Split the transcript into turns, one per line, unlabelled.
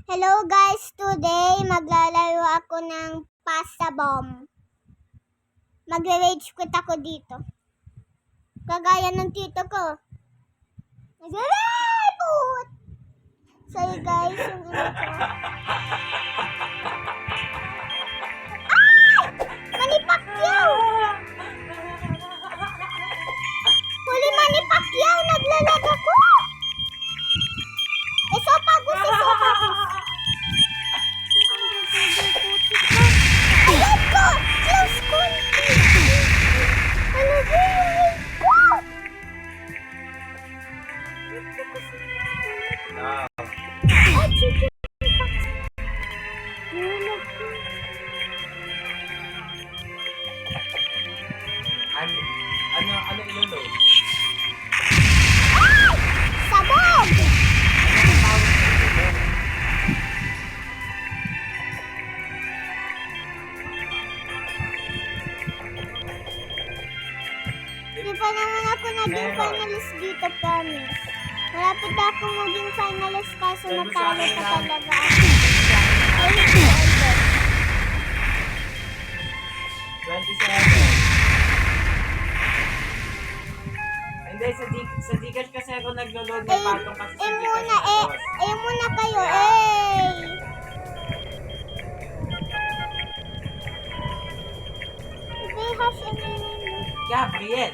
Hello guys, today maglalaro ako ng pasta bomb. Magre-rage quit ako dito. Kagaya ng tito ko. Magre-rage! Sorry guys, yung ino ko. Ay! Manny Pacquiao! Huli Manny Pacquiao, naglalag ako! Esophagus! Ayan ko! Close contact! Ano ba yun ko? Ay, chicken pox! Nalag ko.
Ano ilulog?
Ay! Sabog! Di pa naman ako naging finalist dito, promise. Malapit na ako maging finalist kaso natalo pa talaga ako. Ay, hindi.
27. Hindi, sa Gcash kasi ako naglo-load ng patong kasi sa Gcash
muna,
na boss.
muna kayo, Hash and
Gabriel!